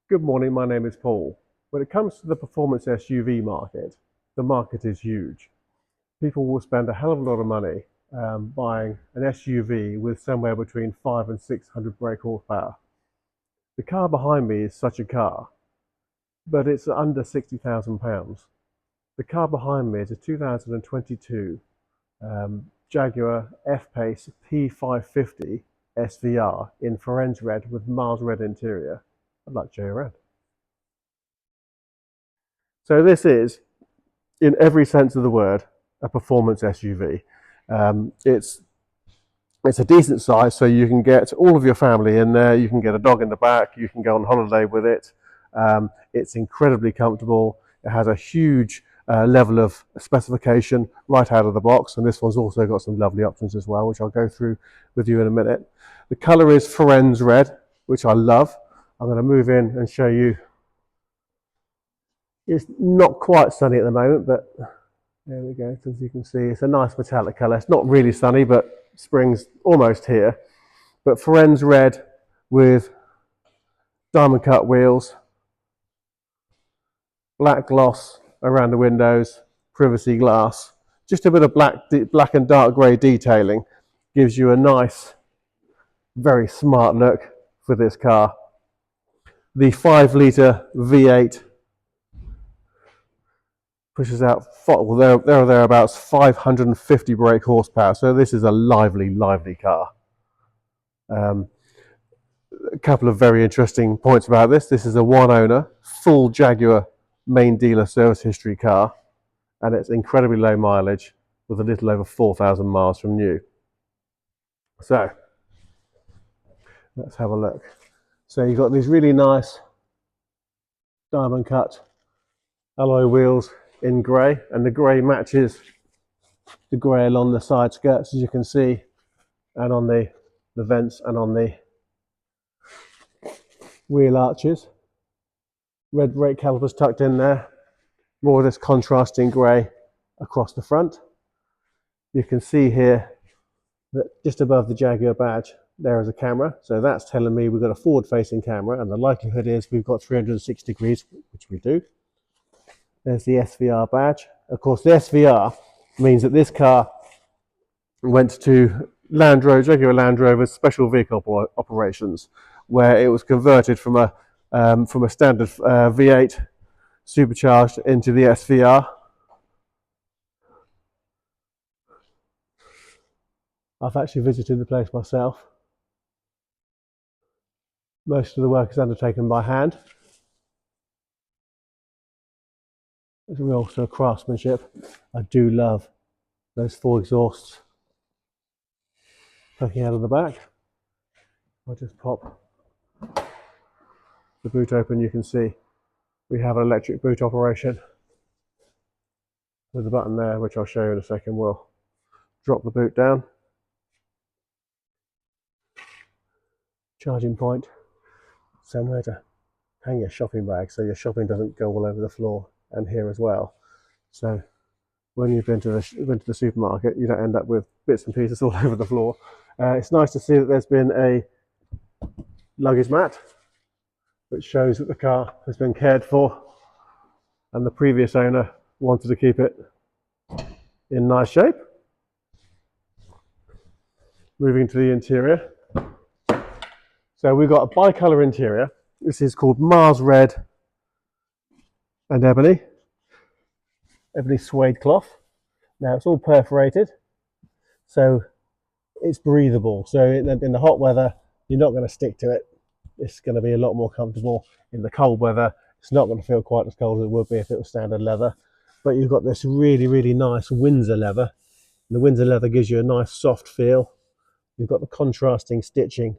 Good morning, my name is Paul. When it comes to the performance SUV market, the market is huge. People will spend a hell of a lot of money buying an SUV with somewhere between 500 and 600 brake horsepower. The car behind me is such a car, but it's under £60,000. The car behind me is a 2022 Jaguar F-Pace P550 SVR in Firenze Red with Mars Red interior. I'd like to show you around. So this is, in every sense of the word, a performance SUV. It's a decent size, so you can get all of your family in there. You can get a dog in the back. You can go on holiday with it. It's incredibly comfortable. It has a huge level of specification right out of the box, and this one's also got some lovely options as well, which I'll go through with you in a minute. The colour is Firenze Red, which I love. I'm going to move in and show you. It's not quite sunny at the moment, but there we go. As you can see, it's a nice metallic colour. It's not really sunny, but spring's almost here. But Firenze Red with diamond cut wheels, black gloss around the windows, privacy glass, just a bit of black and dark grey detailing gives you a nice, very smart look for this car. The 5-litre V8 pushes out, well, there or thereabouts, 550 brake horsepower. So this is a lively car. A couple of very interesting points about this. This is a one-owner, full Jaguar main dealer service history car, and it's incredibly low mileage with a little over 4,000 miles from new. So let's have a look. So you've got these really nice diamond cut alloy wheels in grey, and the grey matches the grey along the side skirts, as you can see, and on the vents and on the wheel arches. Red brake calipers tucked in there, more of this contrasting grey across the front. You can see here that just above the Jaguar badge there is a camera, so that's telling me we've got a forward facing camera, and the likelihood is we've got 360 degrees, which we do. There's the SVR badge. Of course, the SVR means that this car went to Jaguar Land Rover's special vehicle operations, where it was converted from a standard V8 supercharged into the SVR. I've actually visited the place myself. Most of the work is undertaken by hand. There's real sort of craftsmanship. I do love those 4 exhausts poking out of the back. I'll just pop the boot open. You can see we have an electric boot operation with the button there, which I'll show you in a second. We'll drop the boot down. Charging point, somewhere to hang your shopping bag so your shopping doesn't go all over the floor, and here as well. So when you've been to the supermarket, you don't end up with bits and pieces all over the floor. It's nice to see that there's been a luggage mat, which shows that the car has been cared for and the previous owner wanted to keep it in nice shape. Moving to the interior. So we've got a bi-colour interior. This is called Mars Red and Ebony Suedecloth. Now it's all perforated, so it's breathable. So in the hot weather, you're not going to stick to it. It's going to be a lot more comfortable. In the cold weather, it's not going to feel quite as cold as it would be if it was standard leather. But you've got this really nice Windsor leather. And the Windsor leather gives you a nice soft feel. You've got the contrasting stitching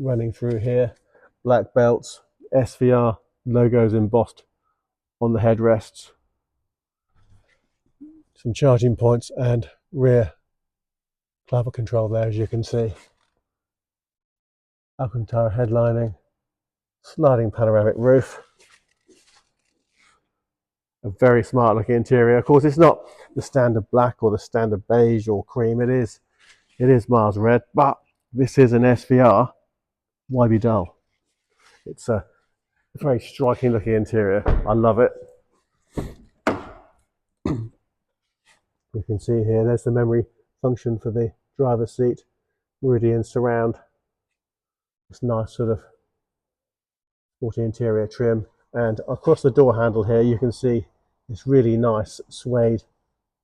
running through here, black belts, SVR logos embossed on the headrests, some charging points and rear climate control there, as you can see. Alcantara headlining, sliding panoramic roof, a very smart looking interior. Of course, it's not the standard black or the standard beige or cream. It is Mars Red, but this is an SVR. Why be dull? It's a Very striking looking interior. I love it. You can see here, there's the memory function for the driver's seat. Meridian surround. This nice sort of sporty interior trim. And across the door handle here, you can see this really nice suede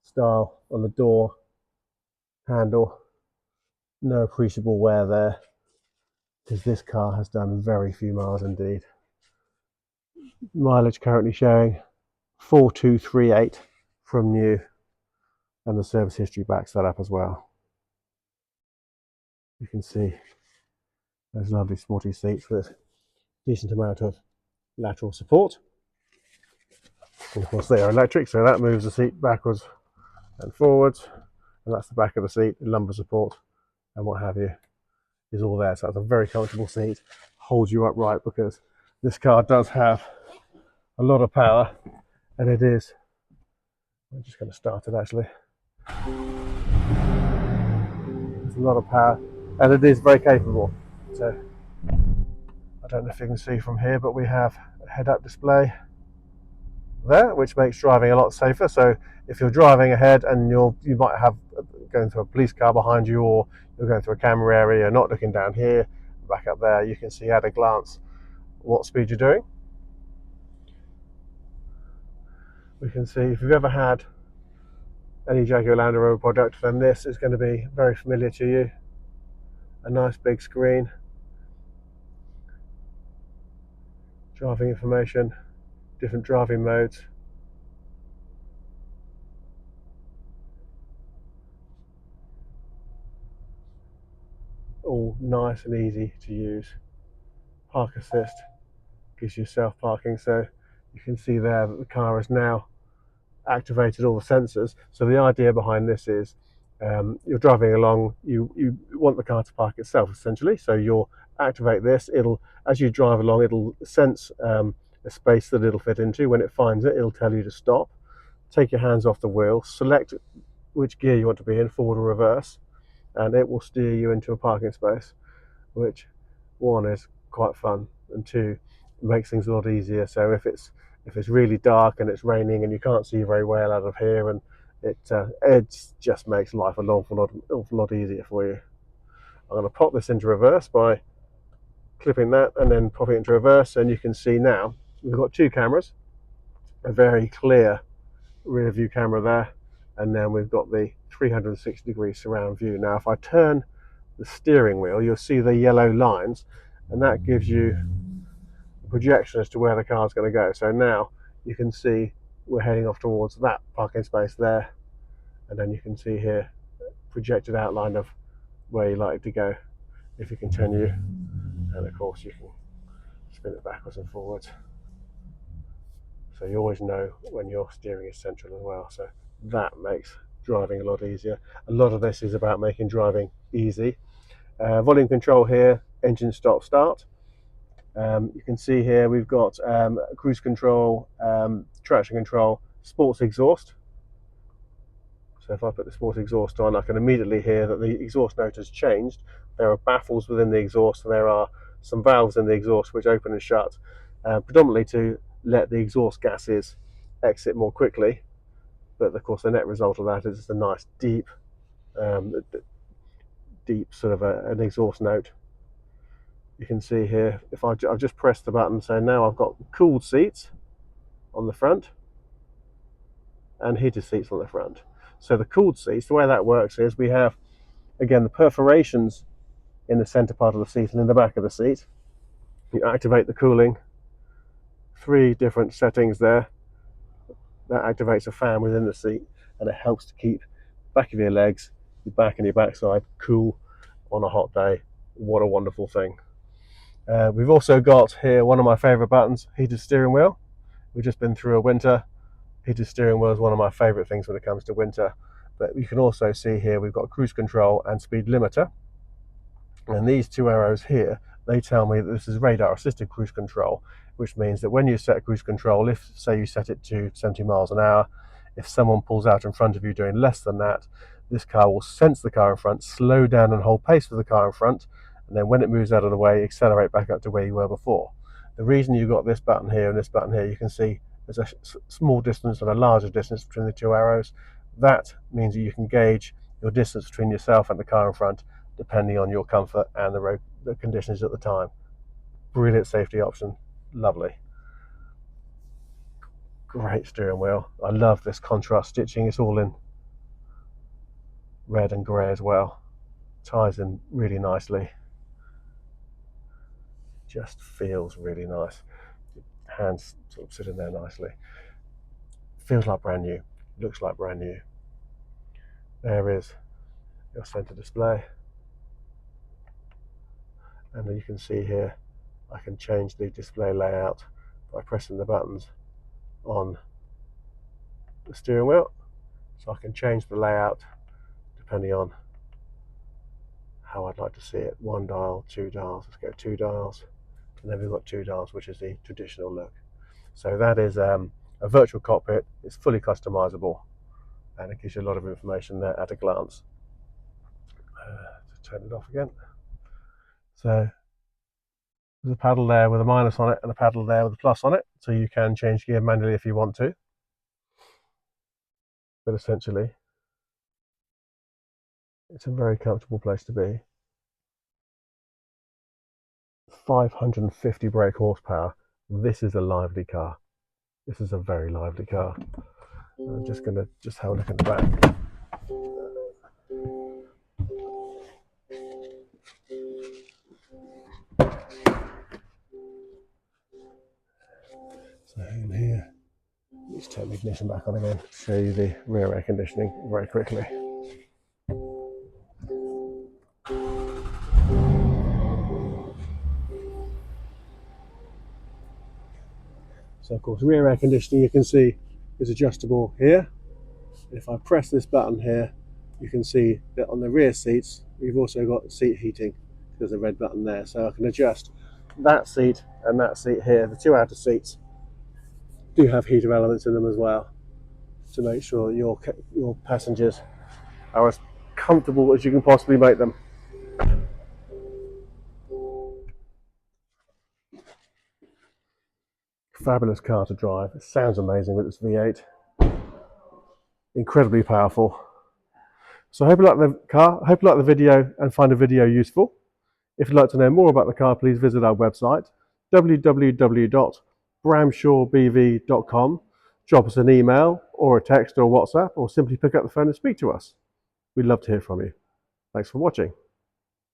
style on the door handle. No appreciable wear there, because this car has done very few miles indeed. Mileage currently showing 4238 from new, and the service history backs that up as well. You can see those lovely sporty seats with a decent amount of lateral support. And of course they are electric, so that moves the seat backwards and forwards, and that's the back of the seat, lumbar support and what have you is all there. So it's a very comfortable seat, holds you upright, because this car does have a lot of power, and it is, I'm just going to start it actually, there's a lot of power and it is very capable. So I don't know if you can see from here, but we have a head-up display there, which makes driving a lot safer. So if you're driving ahead and you might have going through a police car behind you, or you're going through a camera area, you're not looking down here, back up there, you can see at a glance what speed you're doing. We can see, if you've ever had any Jaguar Land Rover product, then this is going to be very familiar to you. A nice big screen, driving information, different driving modes. All nice and easy to use. Park assist gives you self parking, so you can see there that the car has now activated all the sensors. So the idea behind this is you're driving along, you want the car to park itself essentially, so you'll activate this. It'll, as you drive along, it'll sense a space that it'll fit into. When it finds it, it'll tell you to stop, take your hands off the wheel, select which gear you want to be in, forward or reverse, and it will steer you into a parking space, which one is quite fun, and two, makes things a lot easier. So if it's really dark and it's raining and you can't see very well out of here, and it just makes life an awful lot easier for you. I'm going to pop this into reverse by clipping that and then pop it into reverse, and you can see now we've got two cameras, a very clear rear view camera there, and then we've got the 360-degree surround view. Now if I turn the steering wheel, you'll see the yellow lines, and that gives you a projection as to where the car's going to go. So now you can see we're heading off towards that parking space there, and then you can see here projected outline of where you like to go if you continue, and of course you can spin it backwards and forwards, so you always know when your steering is central as well. So that makes driving a lot easier. A lot of this is about making driving easy. Volume control here, engine stop start. You can see here we've got cruise control, traction control, sports exhaust. So if I put the sports exhaust on, I can immediately hear that the exhaust note has changed. There are baffles within the exhaust, and there are some valves in the exhaust which open and shut, predominantly to let the exhaust gases exit more quickly. But of course the net result of that is a nice deep sort of an exhaust note. You can see here, if I've just pressed the button, so now I've got cooled seats on the front and heated seats on the front. So the cooled seats, the way that works is we have, again, the perforations in the center part of the seat and in the back of the seat. You activate the cooling, 3 different settings there. That activates a fan within the seat, and it helps to keep the back of your legs, your back and your backside cool on a hot day. What a wonderful thing. We've also got here one of my favorite buttons, heated steering wheel. We've just been through a winter. Heated steering wheel is one of my favorite things when it comes to winter. But you can also see here we've got cruise control and speed limiter. And these 2 arrows here, they tell me that this is radar assisted cruise control, which means that when you set cruise control, if say you set it to 70 miles an hour, if someone pulls out in front of you doing less than that, this car will sense the car in front, slow down and hold pace for the car in front, and then when it moves out of the way, accelerate back up to where you were before. The reason you've got this button here and this button here, you can see there's a small distance and a larger distance between the two arrows. That means that you can gauge your distance between yourself and the car in front depending on your comfort and the conditions at the time. Brilliant safety option, lovely. Great steering wheel. I love this contrast stitching. It's all in red and grey as well. Ties in really nicely. Just feels really nice. Hands sort of sitting there nicely. Feels like brand new. Looks like brand new. There is your center display. And you can see here, I can change the display layout by pressing the buttons on the steering wheel. So I can change the layout depending on how I'd like to see it. 1 dial, 2 dials, let's go 2 dials. And then we've got 2 dials, which is the traditional look. So that is a virtual cockpit. It's fully customizable and it gives you a lot of information there at a glance. Turn it off again. So there's a paddle there with a minus on it and a paddle there with a plus on it, so you can change gear manually if you want to. But essentially, it's a very comfortable place to be. 550 brake horsepower. This is a lively car. This is a very lively car. I'm just going to have a look at the back. So in here, let's turn the ignition back on again, show you the rear air conditioning very quickly. So of course, rear air conditioning, you can see, is adjustable here. If I press this button here, you can see that on the rear seats, we've also got seat heating. There's a red button there, so I can adjust that seat and that seat here. The two outer seats do have heater elements in them as well, to make sure that your passengers are as comfortable as you can possibly make them. Fabulous car to drive. It sounds amazing with its V8. Incredibly powerful. So I hope you like the car. I hope you like the video and find the video useful. If you'd like to know more about the car, please visit our website, www.bramshawebv.com. Drop us an email or a text or WhatsApp, or simply pick up the phone and speak to us. We'd love to hear from you. Thanks for watching.